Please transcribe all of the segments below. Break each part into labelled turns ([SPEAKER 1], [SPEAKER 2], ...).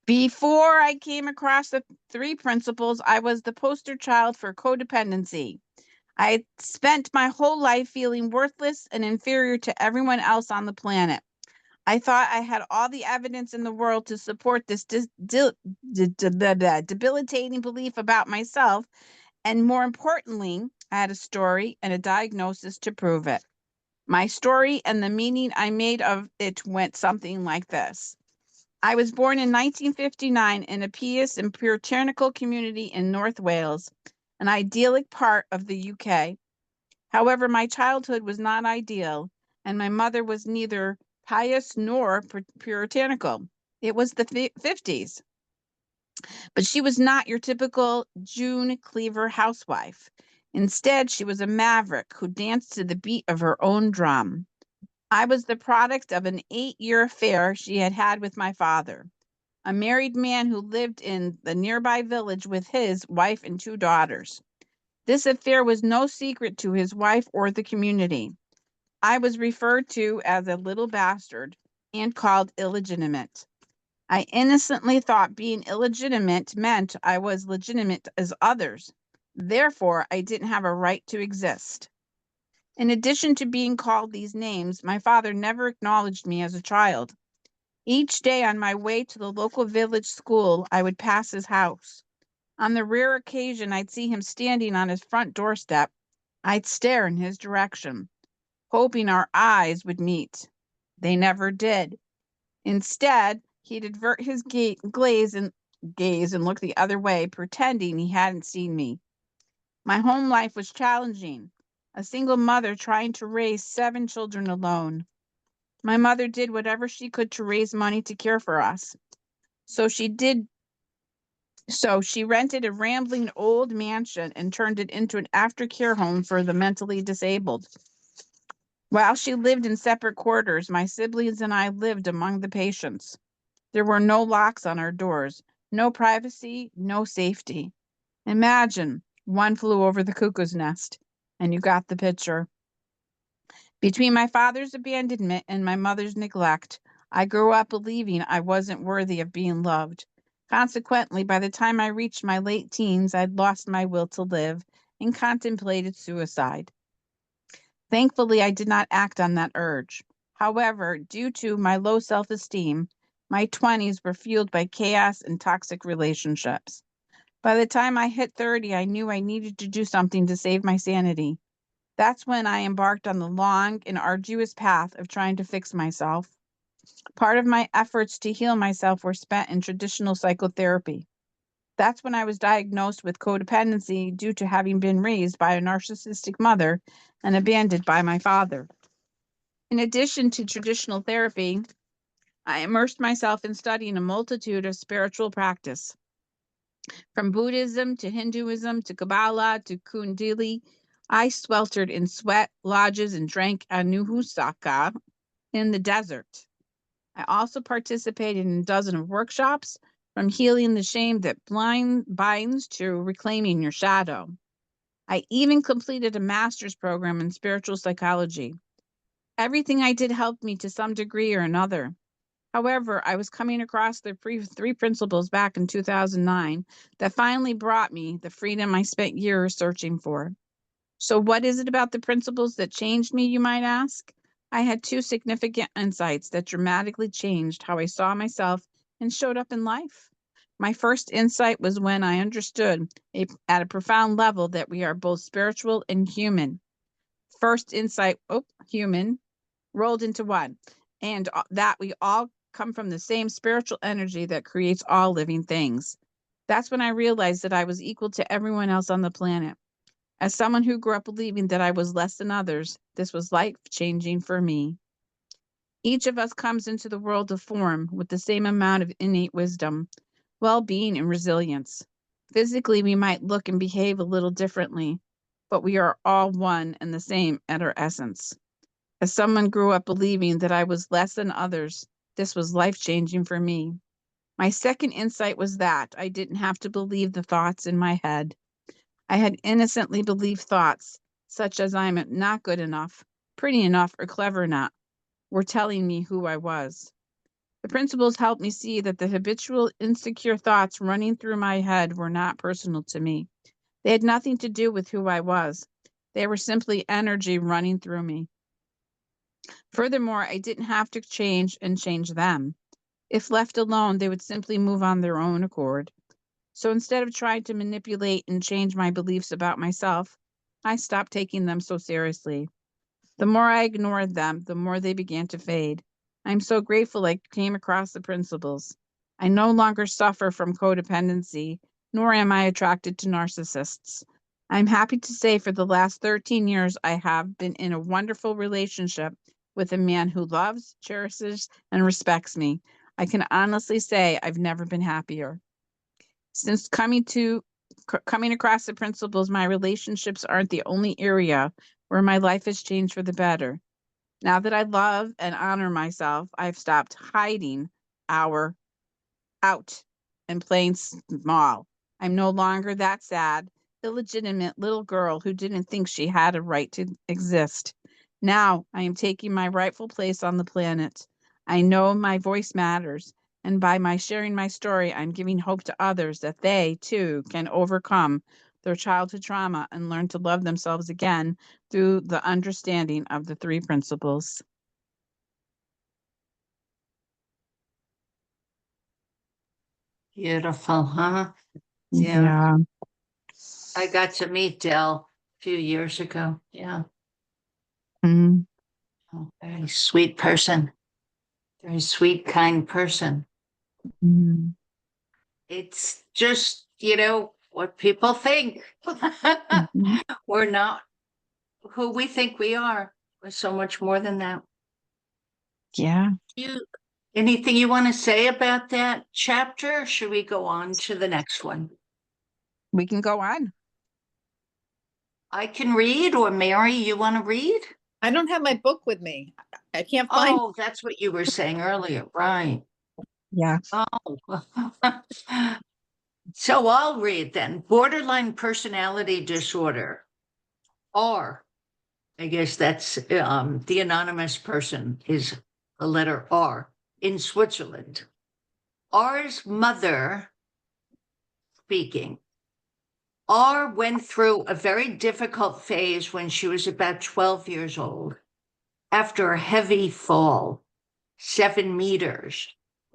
[SPEAKER 1] Before I came across the three principles, I was the poster child for codependency. I had spent my whole life feeling worthless and inferior to everyone else on the planet. I thought I had all the evidence in the world to support this debilitating belief about myself, and more importantly, I had a story and a diagnosis to prove it. My story and the meaning I made of it went something like this. I was born in 1959 in a pious and puritanical community in North Wales, an idyllic part of the UK. However, my childhood was not ideal, and my mother was neither pious nor puritanical. It was the 50s, but she was not your typical June Cleaver housewife. Instead, she was a maverick who danced to the beat of her own drum. I was the product of an 8-year affair she had had with my father, a married man who lived in the nearby village with his wife and 2 daughters. This affair was no secret to his wife or the community. I was referred to as a little bastard and called illegitimate. I innocently thought being illegitimate meant I was legitimate as others. Therefore, I didn't have a right to exist. In addition to being called these names, my father never acknowledged me as a child. Each day on my way to the local village school, I would pass his house. On the rare occasion I'd see him standing on his front doorstep, I'd stare in his direction, hoping our eyes would meet. They never did. Instead, he'd avert his gaze and look the other way, pretending he hadn't seen me. My home life was challenging, a single mother trying to raise 7 children alone. My mother did whatever she could to raise money to care for us. So she rented a rambling old mansion and turned it into an aftercare home for the mentally disabled. While she lived in separate quarters, my siblings and I lived among the patients. There were no locks on our doors, no privacy, no safety. Imagine one flew over the cuckoo's nest, and you got the picture. Between my father's abandonment and my mother's neglect, I grew up believing I wasn't worthy of being loved. Consequently, by the time I reached my late teens, I'd lost my will to live and contemplated suicide. Thankfully, I did not act on that urge. However, due to my low self-esteem, my 20s were fueled by chaos and toxic relationships. By the time I hit 30, I knew I needed to do something to save my sanity. That's when I embarked on the long and arduous path of trying to fix myself. Part of my efforts to heal myself were spent in traditional psychotherapy. That's when I was diagnosed with codependency due to having been raised by a narcissistic mother and abandoned by my father. In addition to traditional therapy, I immersed myself in studying a multitude of spiritual practice. From Buddhism to Hinduism to Kabbalah to Kundalini, I sweltered in sweat lodges and drank anuhusaka in the desert. I also participated in a dozen of workshops, from healing the shame that binds to reclaiming your shadow. I even completed a master's program in spiritual psychology. Everything I did helped me to some degree or another. However, I was coming across the three principles back in 2009 that finally brought me the freedom I spent years searching for. So, what is it about the principles that changed me, you might ask? I had 2 significant insights that dramatically changed how I saw myself and showed up in life. My first insight was when I understood at a profound level that we are both spiritual and human. First insight, human, rolled into one, and that we all come from the same spiritual energy that creates all living things. That's when I realized that I was equal to everyone else on the planet. As someone who grew up believing that I was less than others, this was life-changing for me. Each of us comes into the world of form with the same amount of innate wisdom, well-being, and resilience. Physically, we might look and behave a little differently, but we are all one and the same at our essence. As someone grew up believing that I was less than others, this was life-changing for me. My second insight was that I didn't have to believe the thoughts in my head. I had innocently believed thoughts, such as I'm not good enough, pretty enough, or clever enough, were telling me who I was. The principles helped me see that the habitual insecure thoughts running through my head were not personal to me. They had nothing to do with who I was. They were simply energy running through me. Furthermore, I didn't have to change them. If left alone, they would simply move on their own accord. So instead of trying to manipulate and change my beliefs about myself, I stopped taking them so seriously. The more I ignored them, the more they began to fade. I'm so grateful I came across the principles. I no longer suffer from codependency, nor am I attracted to narcissists. I'm happy to say for the last 13 years, I have been in a wonderful relationship with a man who loves, cherishes, and respects me. I can honestly say I've never been happier. Since coming across the principles, my relationships aren't the only area where my life has changed for the better. Now that I love and honor myself, I've stopped hiding our out and playing small. I'm no longer that sad, illegitimate little girl who didn't think she had a right to exist. Now I am taking my rightful place on the planet. I know my voice matters, and by my sharing my story, I'm giving hope to others that they, too, can overcome their childhood trauma and learn to love themselves again through the understanding of the three principles.
[SPEAKER 2] Beautiful, huh?
[SPEAKER 1] Yeah.
[SPEAKER 2] I got to meet Dell a few years ago. Yeah.
[SPEAKER 1] Mm.
[SPEAKER 2] Very sweet person. Very sweet, kind person.
[SPEAKER 1] Mm.
[SPEAKER 2] It's just, what people think.
[SPEAKER 1] Mhm.
[SPEAKER 2] We're not who we think we are. We're so much more than that.
[SPEAKER 1] Yeah,
[SPEAKER 2] You anything you want to say about that chapter? Or should we go on to the next one?
[SPEAKER 1] we can go on.
[SPEAKER 2] I can read, or Mary, you want to read?
[SPEAKER 3] I don't have my book with me. I can't find.
[SPEAKER 2] Oh, that's what you were saying earlier, right?
[SPEAKER 1] Yeah.
[SPEAKER 2] Oh. So I'll read then. Borderline personality disorder, or I guess that's the anonymous person is the letter R in Switzerland. R's mother speaking. R went through a very difficult phase when she was about 12 years old after a heavy fall, 7 meters.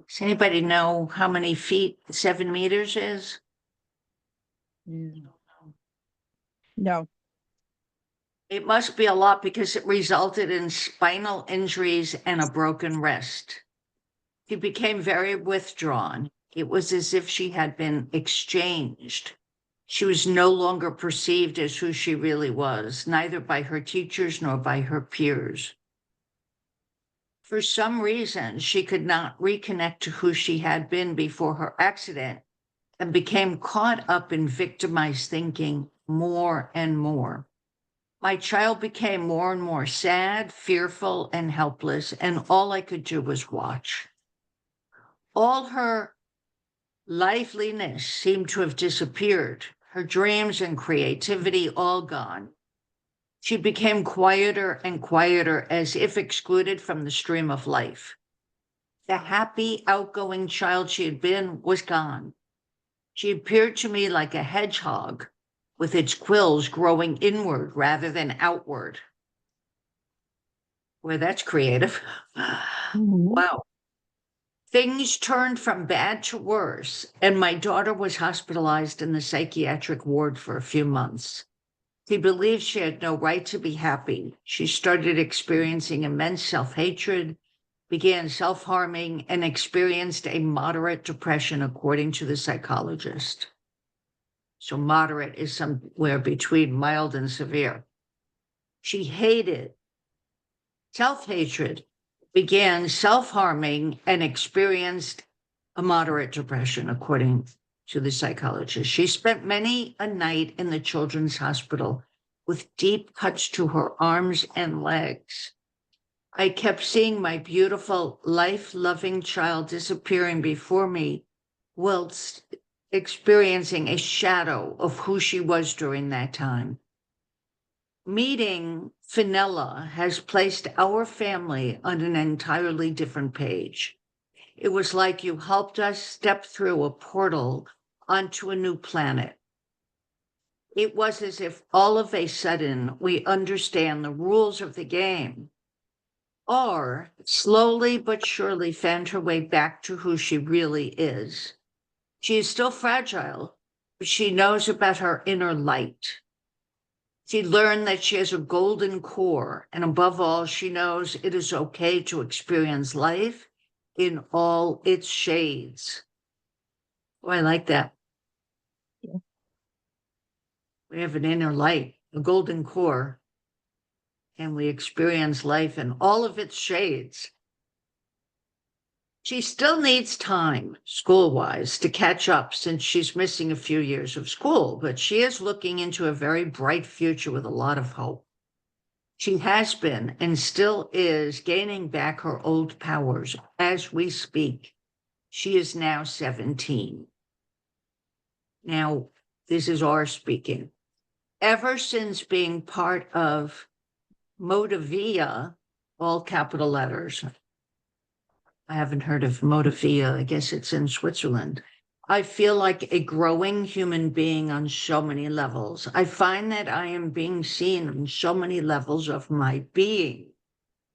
[SPEAKER 2] Does anybody know how many feet 7 meters is?
[SPEAKER 1] No.
[SPEAKER 2] It must be a lot because it resulted in spinal injuries and a broken wrist. She became very withdrawn. It was as if she had been exchanged. She was no longer perceived as who she really was, neither by her teachers nor by her peers. For some reason, she could not reconnect to who she had been before her accident and became caught up in victimized thinking more and more. My child became more and more sad, fearful, and helpless, and all I could do was watch. All her liveliness seemed to have disappeared, her dreams and creativity all gone. She became quieter and quieter, as if excluded from the stream of life. The happy, outgoing child she had been was gone. She appeared to me like a hedgehog with its quills growing inward rather than outward. Well, that's creative.
[SPEAKER 1] Mhm.
[SPEAKER 2] Wow. Things turned from bad to worse, and my daughter was hospitalized in the psychiatric ward for a few months. She believed she had no right to be happy. She started experiencing immense self-hatred, began self-harming, and experienced a moderate depression, according to the psychologist. So moderate is somewhere between mild and severe. She hated self-hatred, began self-harming, and experienced a moderate depression, according to the psychologist. She spent many a night in the children's hospital with deep cuts to her arms and legs. I kept seeing my beautiful, life-loving child disappearing before me whilst experiencing a shadow of who she was during that time. Meeting Finella has placed our family on an entirely different page. It was like you helped us step through a portal onto a new planet. It was as if all of a sudden we understand the rules of the game, or slowly but surely found her way back to who she really is. She is still fragile, but she knows about her inner light. She learned that she has a golden core, and above all, she knows it is okay to experience life in all its shades. Oh, I like that.
[SPEAKER 1] Yeah.
[SPEAKER 2] We have an inner light, a golden core, and we experience life in all of its shades. She still needs time, school-wise, to catch up since she's missing a few years of school, but she is looking into a very bright future with a lot of hope. She has been and still is gaining back her old powers as we speak. She is now 17. Now, this is our speaking. Ever since being part of Motivia, all capital letters, I haven't heard of Motivia. I guess it's in Switzerland. I feel like a growing human being on so many levels. I find that I am being seen on so many levels of my being.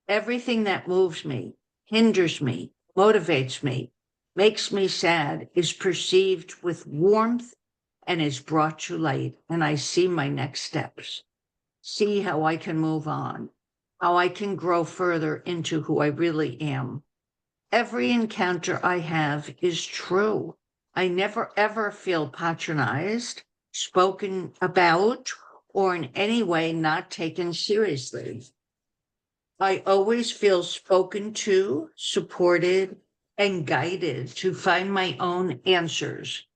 [SPEAKER 2] Everything that moves me, hinders me, motivates me, makes me sad is perceived with warmth and is brought to light. And I see my next steps, see how I can move on, how I can grow further into who I really am. Every encounter I have is true. I never ever feel patronized, spoken about, or in any way not taken seriously. I always feel spoken to, supported, and guided to find my own answers.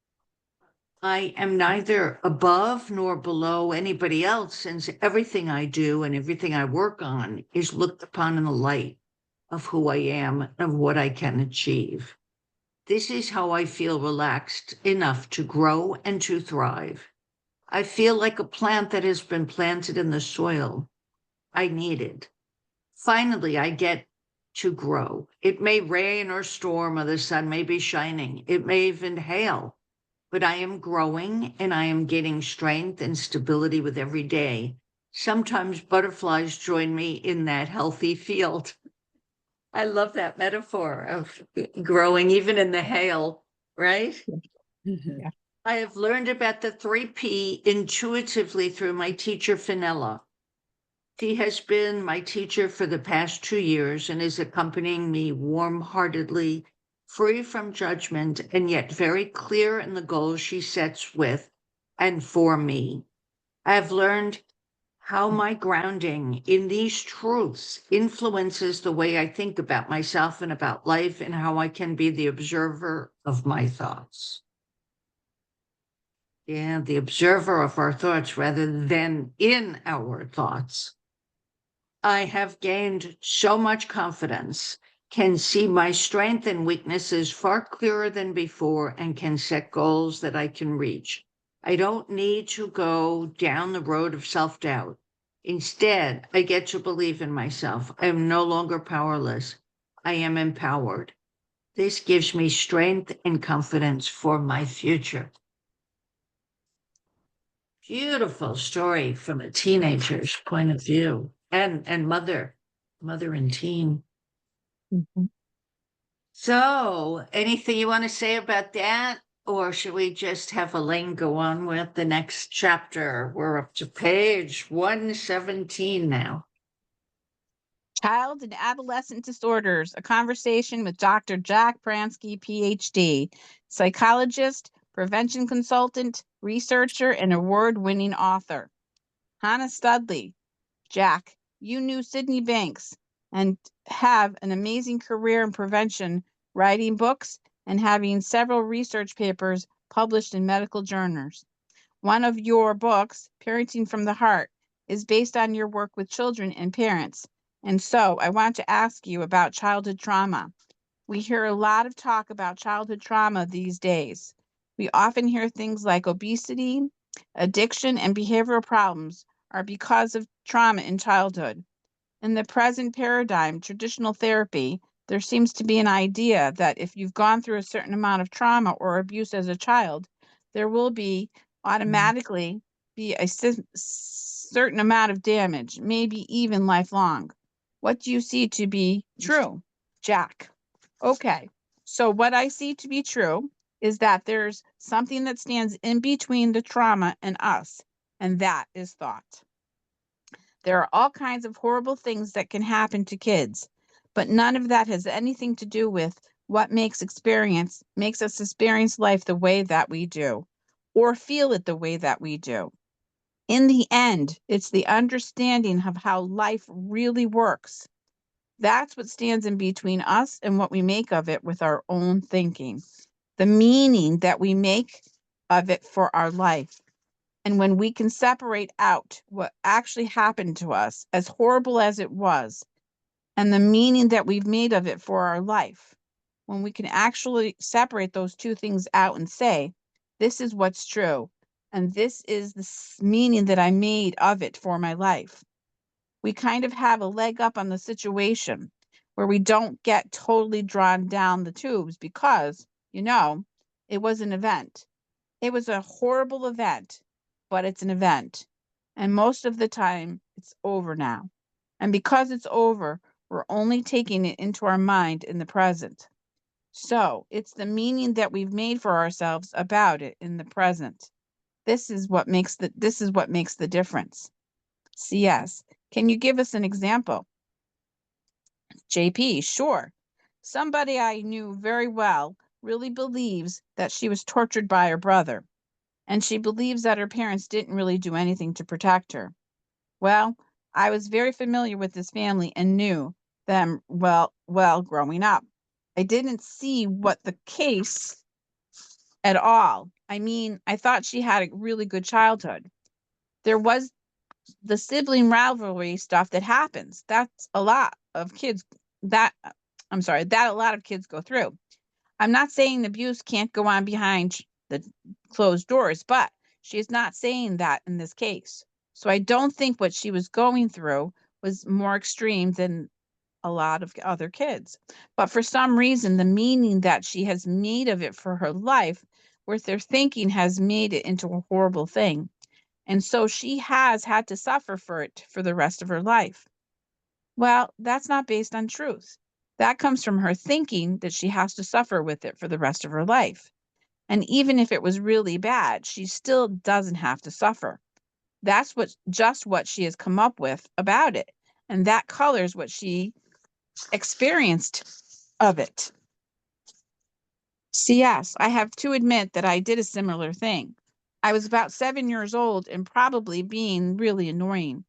[SPEAKER 2] I am neither above nor below anybody else, since everything I do and everything I work on is looked upon in the light of who I am and of what I can achieve. This is how I feel relaxed enough to grow and to thrive. I feel like a plant that has been planted in the soil I needed. Finally, I get to grow. It may rain or storm, or the sun may be shining. It may even hail, but I am growing and I am gaining strength and stability with every day. Sometimes butterflies join me in that healthy field. I love that metaphor of growing even in the hail, right?
[SPEAKER 1] Yeah.
[SPEAKER 2] I have learned about the 3P intuitively through my teacher, Fenella. She has been my teacher for the past 2 years and is accompanying me warm-heartedly, free from judgment, and yet very clear in the goals she sets with and for me. I have learned how my grounding in these truths influences the way I think about myself and about life, and how I can be the observer of my thoughts. Yeah, the observer of our thoughts rather than in our thoughts. I have gained so much confidence, can see my strength and weaknesses far clearer than before, and can set goals that I can reach. I don't need to go down the road of self-doubt. Instead, I get to believe in myself. I am no longer powerless. I am empowered. This gives me strength and confidence for my future. Beautiful story from a teenager's point of view, and mother and teen.
[SPEAKER 1] Mhm.
[SPEAKER 2] So, anything you want to say about that? Or should we just have Elaine go on with the next chapter? We're up to page 117 now.
[SPEAKER 1] Child and Adolescent Disorders, a conversation with Dr. Jack Pransky, PhD, psychologist, prevention consultant, researcher, and award-winning author. Hannah Studley, Jack, you knew Sydney Banks and have an amazing career in prevention, writing books and having several research papers published in medical journals. One of your books, Parenting from the Heart, is based on your work with children and parents. And so I want to ask you about childhood trauma. We hear a lot of talk about childhood trauma these days. We often hear things like obesity, addiction, and behavioral problems are because of trauma in childhood. In the present paradigm, traditional therapy, There seems to be an idea that if you've gone through a certain amount of trauma or abuse as a child, there will be automatically be a certain amount of damage, maybe even lifelong. What do you see to be true, Jack? Okay, so what I see to be true is that there's something that stands in between the trauma and us, and that is thought. There are all kinds of horrible things that can happen to kids, but none of that has anything to do with what makes us experience life the way that we do or feel it the way that we do. In the end, it's the understanding of how life really works. That's what stands in between us and what we make of it with our own thinking, the meaning that we make of it for our life. And when we can separate out what actually happened to us, as horrible as it was, and the meaning that we've made of it for our life, when we can actually separate those two things out and say, this is what's true, and this is the meaning that I made of it for my life, we kind of have a leg up on the situation where we don't get totally drawn down the tubes because, it was an event. It was a horrible event, but it's an event. And most of the time, it's over now. And because it's over, we're only taking it into our mind in the present. So it's the meaning that we've made for ourselves about it in the present. This is what makes the difference. CS, can you give us an example? JP, sure. Somebody I knew very well really believes that she was tortured by her brother, and she believes that her parents didn't really do anything to protect her. Well, I was very familiar with this family and knew them well growing up. I didn't see what the case at all. I mean, I thought she had a really good childhood. There was the sibling rivalry stuff that happens. That's a lot of kids that that a lot of kids go through. I'm not saying abuse can't go on behind the closed doors, but she's not saying that in this case. So I don't think what she was going through was more extreme than a lot of other kids. But for some reason, the meaning that she has made of it for her life, with their thinking, has made it into a horrible thing. And so she has had to suffer for it for the rest of her life. Well, that's not based on truth. That comes from her thinking that she has to suffer with it for the rest of her life. And even if it was really bad, she still doesn't have to suffer. That's just what she has come up with about it. And that colors what she experienced of it. CS, I have to admit that I did a similar thing. I was about 7 years old and probably being really annoying.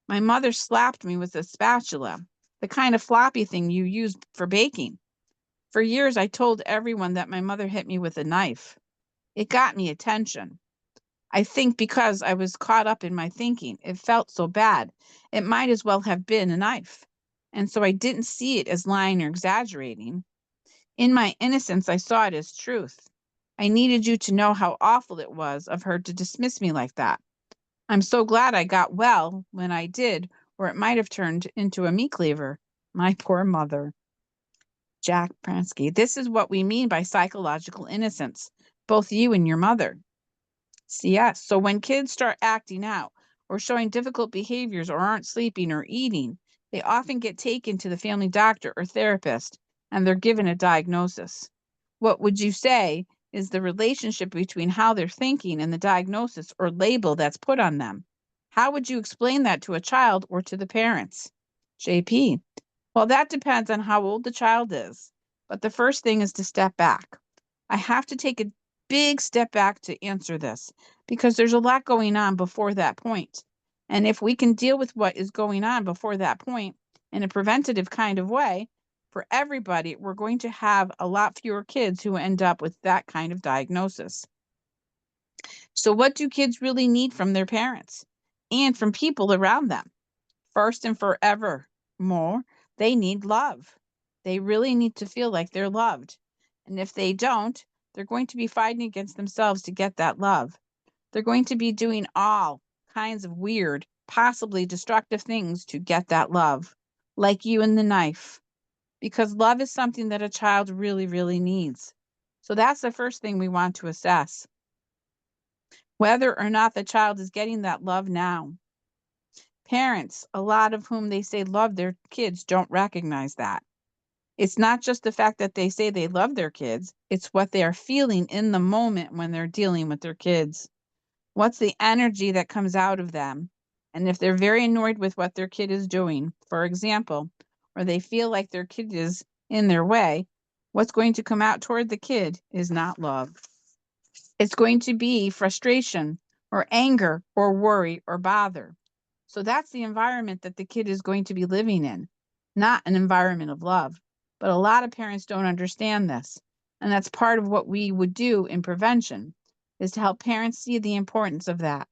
[SPEAKER 1] My mother slapped me with a spatula, the kind of floppy thing you use for baking. For years, I told everyone that my mother hit me with a knife. It got me attention. I think because I was caught up in my thinking, it felt so bad. It might as well have been a knife. And so I didn't see it as lying or exaggerating. In my innocence, I saw it as truth. I needed you to know how awful it was of her to dismiss me like that. I'm so glad I got well when I did, or it might have turned into a meat cleaver. My poor mother. Jack Pransky. This is what we mean by psychological innocence, both you and your mother. CS. So when kids start acting out or showing difficult behaviors or aren't sleeping or eating, they often get taken to the family doctor or therapist and they're given a diagnosis. What would you say is the relationship between how they're thinking and the diagnosis or label that's put on them? How would you explain that to a child or to the parents? JP. Well, that depends on how old the child is. But the first thing is to step back. I have to take a big step back to answer this because there's a lot going on before that point. And if we can deal with what is going on before that point in a preventative kind of way, for everybody, we're going to have a lot fewer kids who end up with that kind of diagnosis. So what do kids really need from their parents and from people around them? First and forever more, they need love. They really need to feel like they're loved. And if they don't, they're going to be fighting against themselves to get that love. They're going to be doing all kinds of weird, possibly destructive things to get that love, like you and the knife, because love is something that a child really, really needs. So that's the first thing we want to assess, whether or not the child is getting that love now. Parents, a lot of whom they say love their kids, don't recognize that. It's not just the fact that they say they love their kids, it's what they are feeling in the moment when they're dealing with their kids. What's the energy that comes out of them? And if they're very annoyed with what their kid is doing, for example, or they feel like their kid is in their way, what's going to come out toward the kid is not love. It's going to be frustration or anger or worry or bother. So that's the environment that the kid is going to be living in, not an environment of love. But a lot of parents don't understand this. And that's part of what we would do in prevention, is to help parents see the importance of that,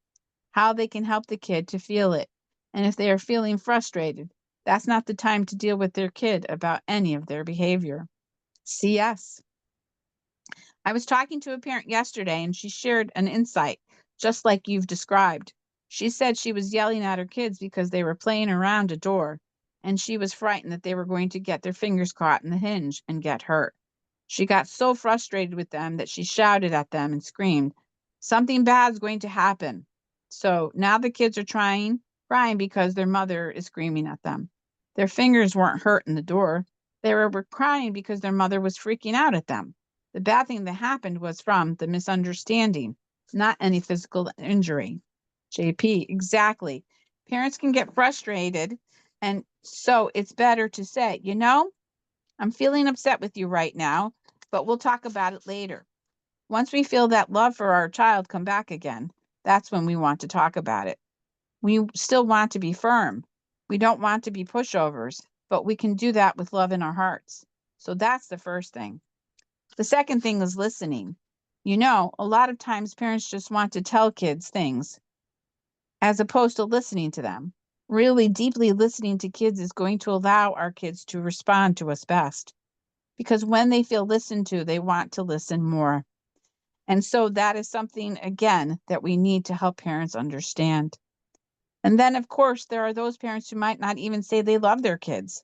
[SPEAKER 1] how they can help the kid to feel it. And if they are feeling frustrated, that's not the time to deal with their kid about any of their behavior. CS. I was talking to a parent yesterday and she shared an insight, just like you've described. She said she was yelling at her kids because they were playing around a door and she was frightened that they were going to get their fingers caught in the hinge and get hurt. She got so frustrated with them that she shouted at them and screamed, "Something bad's going to happen." So now the kids are crying because their mother is screaming at them. Their fingers weren't hurt in the door. They were crying because their mother was freaking out at them. The bad thing that happened was from the misunderstanding, not any physical injury. JP, exactly. Parents can get frustrated, and so it's better to say, I'm feeling upset with you right now, but we'll talk about it later. Once we feel that love for our child come back again, that's when we want to talk about it. We still want to be firm. We don't want to be pushovers, but we can do that with love in our hearts. So that's the first thing. The second thing is listening. A lot of times parents just want to tell kids things as opposed to listening to them. Really deeply listening to kids is going to allow our kids to respond to us best, because when they feel listened to, they want to listen more. And so that is something, again, that we need to help parents understand. And then, of course, there are those parents who might not even say they love their kids.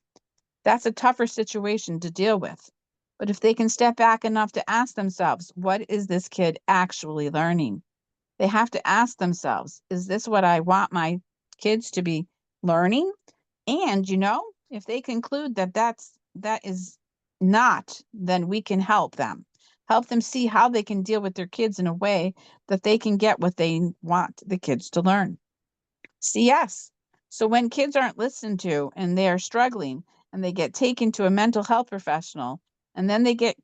[SPEAKER 1] That's a tougher situation to deal with. But if they can step back enough to ask themselves, what is this kid actually learning? They have to ask themselves, is this what I want my kids to be learning? And, if they conclude that that is not, then we can help them. Help them see how they can deal with their kids in a way that they can get what they want the kids to learn. CS. So when kids aren't listened to and they are struggling and they get taken to a mental health professional and then they get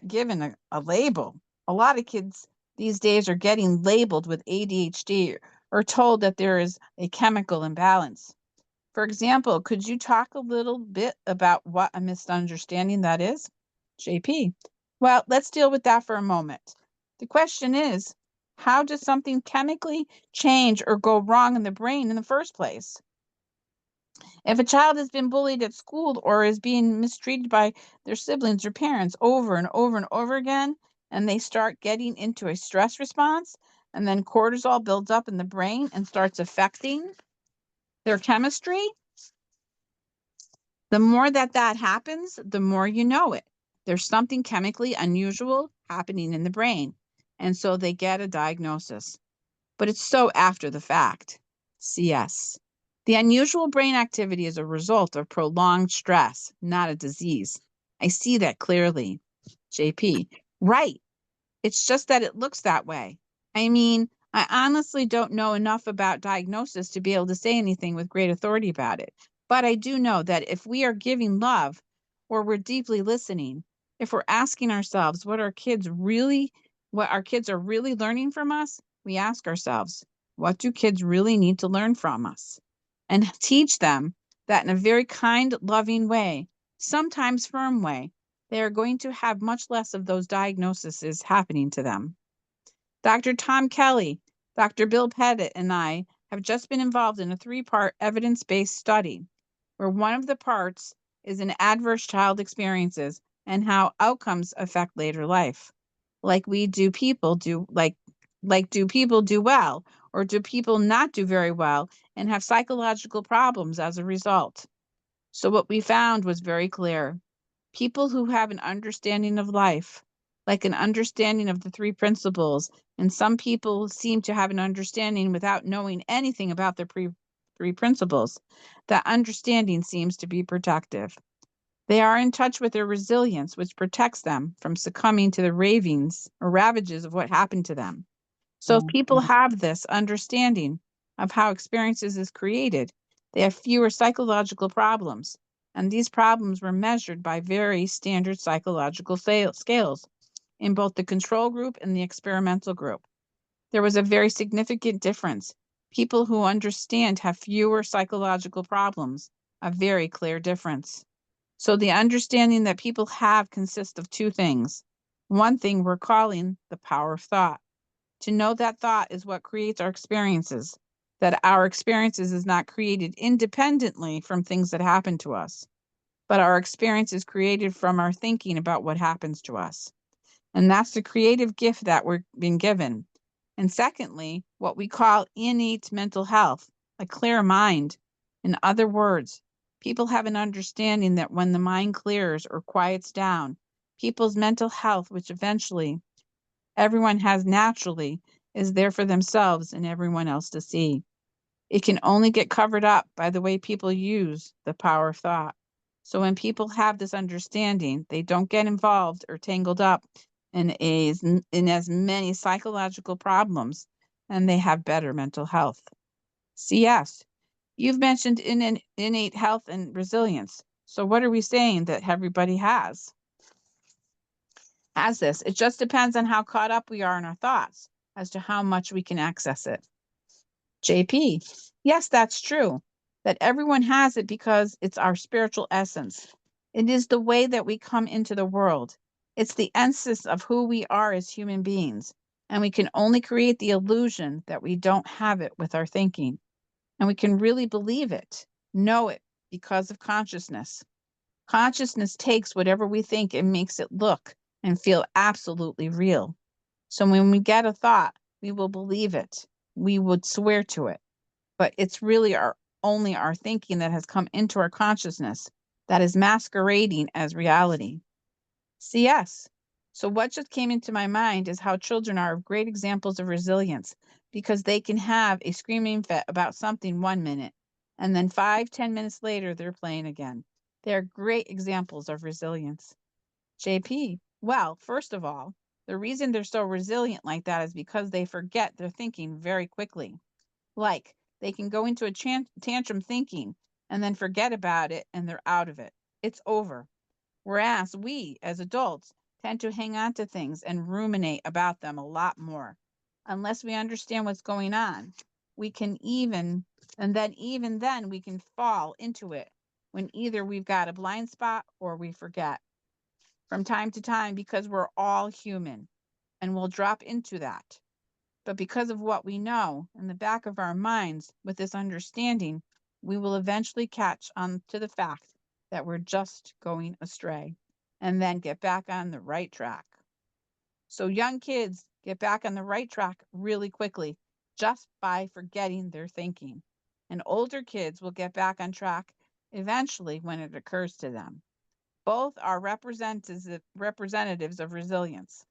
[SPEAKER 1] given a label. A lot of kids these days are getting labeled with ADHD or told that there is a chemical imbalance. For example, could you talk a little bit about what a misunderstanding that is? JP. Well, let's deal with that for a moment. The question is, how does something chemically change or go wrong in the brain in the first place? If a child has been bullied at school or is being mistreated by their siblings or parents over and over and over again, and they start getting into a stress response, and then cortisol builds up in the brain and starts affecting their chemistry, the more that happens, the more you know it. There's something chemically unusual happening in the brain. And so they get a diagnosis. But it's so after the fact. CS. The unusual brain activity is a result of prolonged stress, not a disease. I see that clearly. JP. Right. It's just that it looks that way. I mean, I honestly don't know enough about diagnosis to be able to say anything with great authority about it. But I do know that if we are giving love or we're deeply listening, if we're asking ourselves what our kids are really learning from us, we ask ourselves, what do kids really need to learn from us? And teach them that in a very kind, loving way, sometimes firm way, they are going to have much less of those diagnoses happening to them. Dr. Tom Kelly, Dr. Bill Pettit, and I have just been involved in a 3-part evidence-based study where one of the parts is in adverse child experiences and how outcomes affect later life. Like do people do well, or do people not do very well and have psychological problems as a result? So what we found was very clear. People who have an understanding of life, like an understanding of the three principles, and some people seem to have an understanding without knowing anything about the three principles, that understanding seems to be protective. They are in touch with their resilience, which protects them from succumbing to the ravings or ravages of what happened to them. So if people have this understanding of how experiences is created, they have fewer psychological problems. And these problems were measured by very standard psychological scales in both the control group and the experimental group. There was a very significant difference. People who understand have fewer psychological problems, a very clear difference. So the understanding that people have consists of two things. One thing we're calling the power of thought. To know that thought is what creates our experiences, that our experiences is not created independently from things that happen to us, but our experience is created from our thinking about what happens to us. And that's the creative gift that we're being given. And secondly, what we call innate mental health, a clear mind. In other words, people have an understanding that when the mind clears or quiets down, people's mental health, which eventually everyone has naturally, is there for themselves and everyone else to see. It can only get covered up by the way people use the power of thought. So when people have this understanding, they don't get involved or tangled up in as many psychological problems, and they have better mental health. CS, you've mentioned innate health and resilience. So what are we saying that everybody has this? It just depends on how caught up we are in our thoughts as to how much we can access it. JP, yes, that's true. That everyone has it because it's our spiritual essence. It is the way that we come into the world. It's the essence of who we are as human beings. And we can only create the illusion that we don't have it with our thinking. And we can really believe it, know it, because of consciousness. Consciousness takes whatever we think and makes it look and feel absolutely real. So when we get a thought, we will believe it. We would swear to it. But it's really only our thinking that has come into our consciousness that is masquerading as reality. CS. So what just came into my mind is how children are great examples of resilience because they can have a screaming fit about something 1 minute and then 5-10 minutes later they're playing again. They're great examples of resilience. JP, well, first of all, the reason they're so resilient like that is because they forget their thinking very quickly. Like, they can go into a tantrum thinking and then forget about it and they're out of it. It's over. Whereas we, as adults, tend to hang on to things and ruminate about them a lot more. Unless we understand what's going on, we can even then we can fall into it when either we've got a blind spot or we forget from time to time because we're all human and we'll drop into that. But because of what we know in the back of our minds with this understanding, we will eventually catch on to the fact that we're just going astray and then get back on the right track. So young kids get back on the right track really quickly just by forgetting their thinking. And older kids will get back on track eventually when it occurs to them. Both are representatives of resilience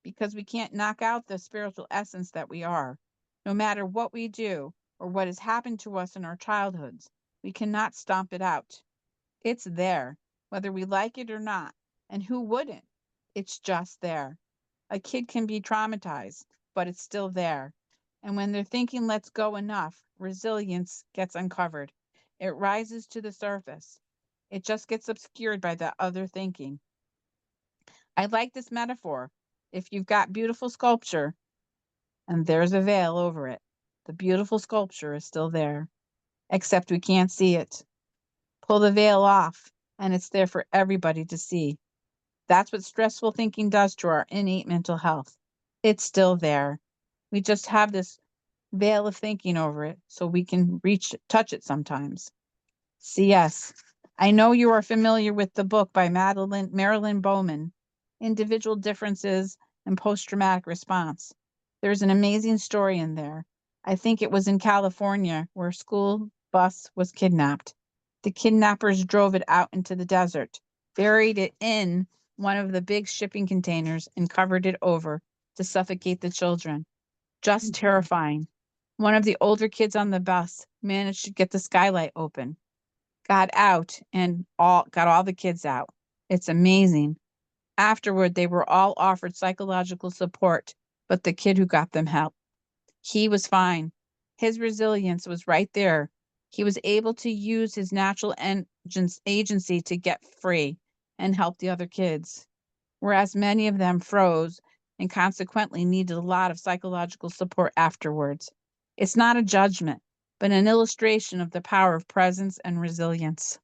[SPEAKER 1] because we can't knock out the spiritual essence that we are. No matter what we do or what has happened to us in our childhoods, we cannot stomp it out. It's there, whether we like it or not. And who wouldn't? It's just there. A kid can be traumatized, but it's still there. And when their thinking lets go enough, resilience gets uncovered. It rises to the surface. It just gets obscured by that other thinking. I like this metaphor. If you've got beautiful sculpture and there's a veil over it, the beautiful sculpture is still there, except we can't see it. Pull the veil off, and it's there for everybody to see. That's what stressful thinking does to our innate mental health. It's still there. We just have this veil of thinking over it so we can touch it sometimes. CS. I know you are familiar with the book by Marilyn Bowman, Individual Differences and Post-Traumatic Response. There's an amazing story in there. I think it was in California where a school bus was kidnapped. The kidnappers drove it out into the desert, buried it in one of the big shipping containers, and covered it over to suffocate the children. Just terrifying. One of the older kids on the bus managed to get the skylight open, got out, and got all the kids out. It's amazing. Afterward, they were all offered psychological support, but the kid who got them help, he was fine. His resilience was right there. He was able to use his natural agency to get free and help the other kids, whereas many of them froze and consequently needed a lot of psychological support afterwards. It's not a judgment, but an illustration of the power of presence and resilience.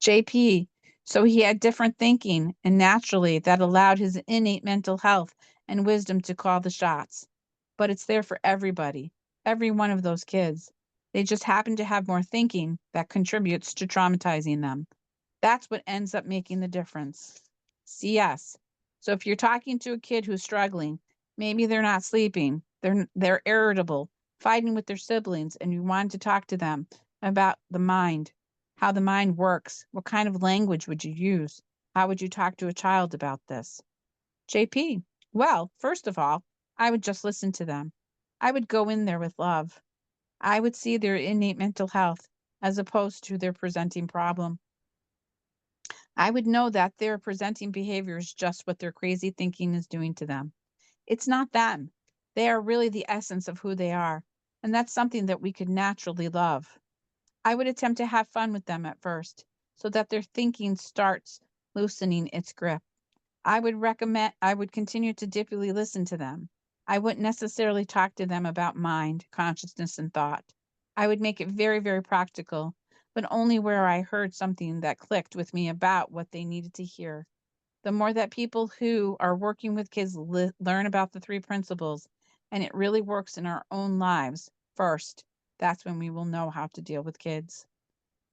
[SPEAKER 1] JP, so he had different thinking, and naturally that allowed his innate mental health and wisdom to call the shots. But it's there for everybody, every one of those kids. They just happen to have more thinking that contributes to traumatizing them. That's what ends up making the difference. CS. So if you're talking to a kid who's struggling, maybe they're not sleeping, they're irritable, fighting with their siblings, and you want to talk to them about the mind, how the mind works, what kind of language would you use? How would you talk to a child about this? JP, well, first of all, I would just listen to them. I would go in there with love. I would see their innate mental health as opposed to their presenting problem. I would know that their presenting behavior is just what their crazy thinking is doing to them. It's not them. They are really the essence of who they are, and that's something that we could naturally love. I would attempt to have fun with them at first so that their thinking starts loosening its grip. I would continue to deeply listen to them. I wouldn't necessarily talk to them about mind, consciousness, and thought. I would make it very, very practical, but only where I heard something that clicked with me about what they needed to hear. The more that people who are working with kids learn about the three principles, and it really works in our own lives first, that's when we will know how to deal with kids.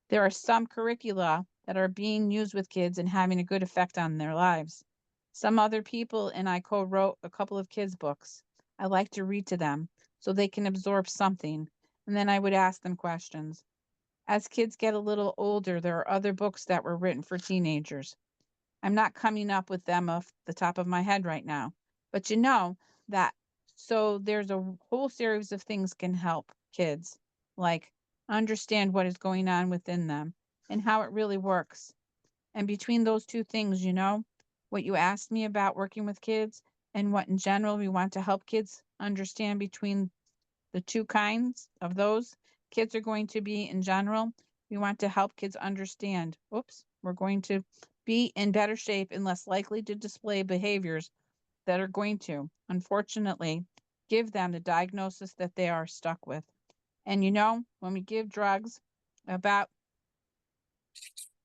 [SPEAKER 1] There are some curricula that are being used with kids and having a good effect on their lives. Some other people and I co-wrote a couple of kids' books. I like to read to them so they can absorb something, and then I would ask them questions. As kids get a little older, there are other books that were written for teenagers. I'm not coming up with them off the top of my head right now, but you know that. So there's a whole series of things can help kids, like understand what is going on within them and how it really works. And between those two things, what you asked me about working with kids and what in general we want to help kids understand between the two kinds of those kids are going to be in general. We want to help kids understand, we're going to be in better shape and less likely to display behaviors that are going to, unfortunately, give them the diagnosis that they are stuck with. And when we give drugs about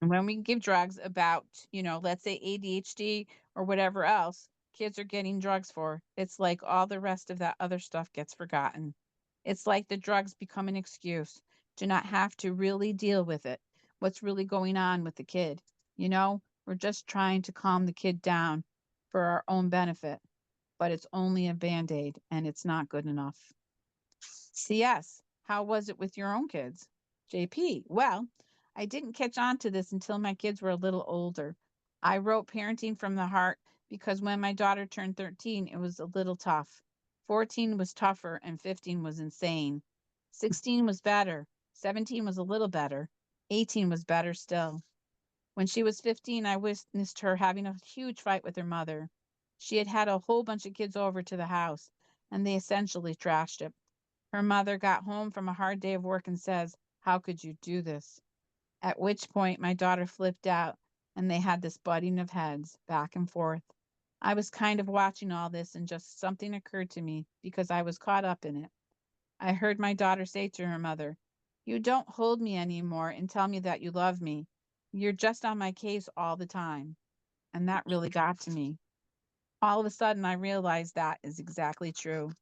[SPEAKER 1] let's say ADHD or whatever else kids are getting drugs for, it's like all the rest of that other stuff gets forgotten. It's like the drugs become an excuse to not have to really deal with it. What's really going on with the kid? We're just trying to calm the kid down for our own benefit, but it's only a band-aid and it's not good enough. CS, how was it with your own kids? JP, well, I didn't catch on to this until my kids were a little older. I wrote Parenting from the Heart because when my daughter turned 13, it was a little tough. 14 was tougher and 15 was insane. 16 was better. 17 was a little better. 18 was better still. When she was 15, I witnessed her having a huge fight with her mother. She had had a whole bunch of kids over to the house, and they essentially trashed it. Her mother got home from a hard day of work and says, "How could you do this?" At which point my daughter flipped out and they had this butting of heads back and forth. I was kind of watching all this and just something occurred to me because I was caught up in it. I heard my daughter say to her mother, "You don't hold me anymore and tell me that you love me. You're just on my case all the time." And that really got to me. All of a sudden, I realized that is exactly true.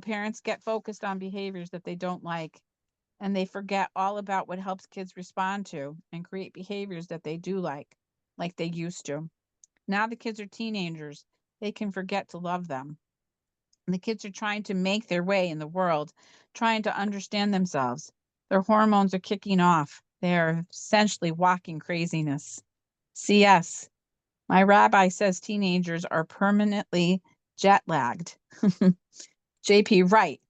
[SPEAKER 1] Parents get focused on behaviors that they don't like, and they forget all about what helps kids respond to and create behaviors that they do like they used to. Now the kids are teenagers. They can forget to love them. And the kids are trying to make their way in the world, trying to understand themselves. Their hormones are kicking off. They are essentially walking craziness. CS. My rabbi says teenagers are permanently jet lagged. JP, right.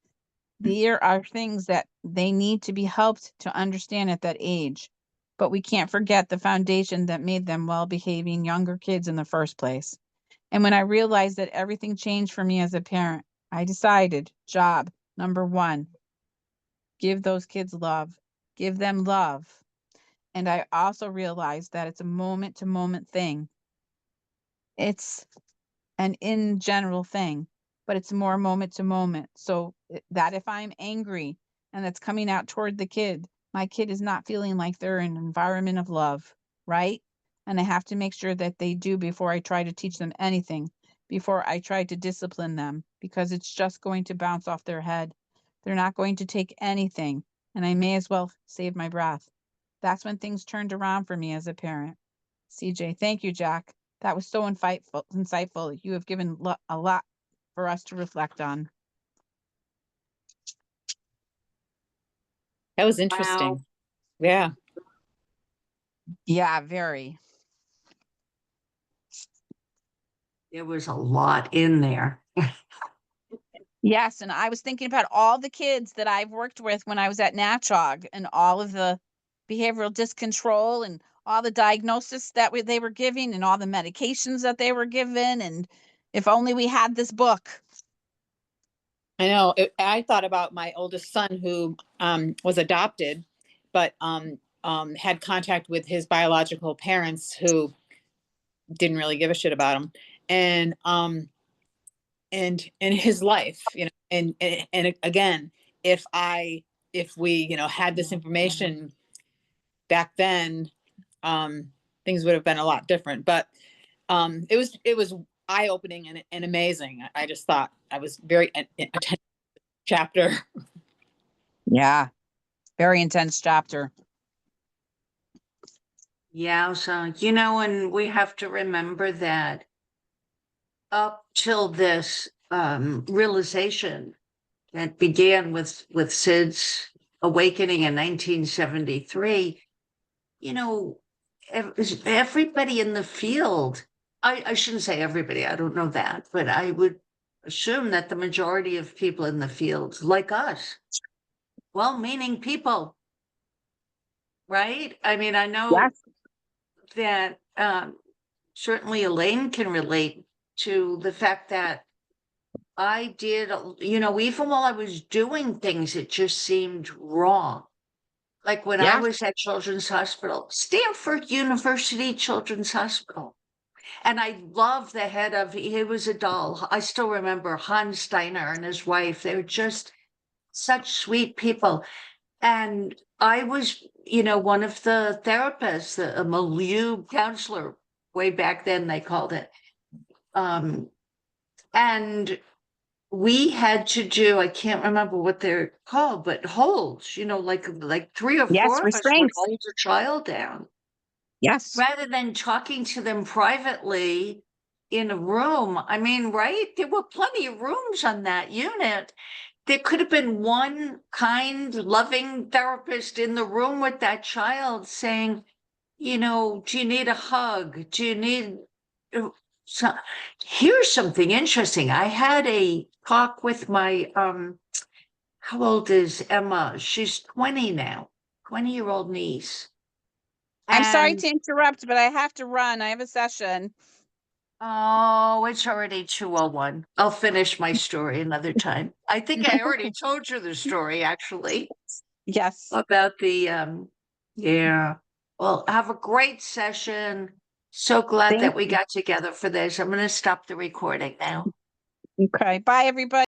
[SPEAKER 1] There are things that they need to be helped to understand at that age. But we can't forget the foundation that made them well-behaving younger kids in the first place. And when I realized that everything changed for me as a parent, I decided, job number one, give those kids love, give them love. And I also realized that it's a moment to moment thing. It's an in general thing, but it's more moment to moment. So that if I'm angry and that's coming out toward the kid, my kid is not feeling like they're in an environment of love, right? And I have to make sure that they do before I try to teach them anything, before I try to discipline them, because it's just going to bounce off their head. They're not going to take anything, and I may as well save my breath. That's when things turned around for me as a parent. CJ, thank you, Jack. That was so insightful. You have given a lot for us to reflect on.
[SPEAKER 3] That was interesting. Yeah.
[SPEAKER 1] Yeah, very.
[SPEAKER 2] There was a lot in there.
[SPEAKER 1] Yes, and I was thinking about all the kids that I've worked with when I was at NatChog and all of the behavioral discontrol and all the diagnosis that they were giving and all the medications that they were given. And if only we had this book.
[SPEAKER 3] I know. I thought about my oldest son who was adopted, but had contact with his biological parents who didn't really give a shit about him. And in his life, and again, if we, had this information back then, things would have been a lot different. But it was eye-opening and amazing. I just thought I was very attentive chapter.
[SPEAKER 1] Yeah, very intense chapter.
[SPEAKER 2] Yeah, so, and we have to remember that up till this realization that began with Sid's awakening in 1973, everybody in the field, I shouldn't say everybody, I don't know that, but I would assume that the majority of people in the field, like us, well-meaning people, right? I mean, I know
[SPEAKER 1] Yes.
[SPEAKER 2] that certainly Elaine can relate to the fact that I did, even while I was doing things, it just seemed wrong. Like when I
[SPEAKER 1] Yeah.
[SPEAKER 2] was at Children's Hospital, Stanford University Children's Hospital. And I love the head of, he was a doll. I still remember Hans Steiner and his wife. They were just such sweet people. And I was, one of the therapists, a milieu counselor, way back then they called it. And we had to do, I can't remember what they're called, but holds, like 3 or 4
[SPEAKER 1] Yes,
[SPEAKER 2] of us would
[SPEAKER 1] restraints.
[SPEAKER 2] hold a child down.
[SPEAKER 1] Yes.
[SPEAKER 2] Rather than talking to them privately in a room. I mean, right? There were plenty of rooms on that unit. There could have been one kind, loving therapist in the room with that child saying, do you need a hug? Do you need so here's something interesting. I had a talk with my how old is Emma? She's 20 now, 20-year-old niece.
[SPEAKER 1] I'm sorry
[SPEAKER 2] And
[SPEAKER 1] to interrupt, but I have to run. I have a session.
[SPEAKER 2] oh, it's already 2:01. I'll finish my story another time. I think I already told you the story actually
[SPEAKER 1] Yes.
[SPEAKER 2] about the yeah. Well, have a great session. So glad
[SPEAKER 1] Thank
[SPEAKER 2] that we
[SPEAKER 1] you.
[SPEAKER 2] got together for this. I'm going to stop the recording now.
[SPEAKER 1] Okay. Bye, everybody.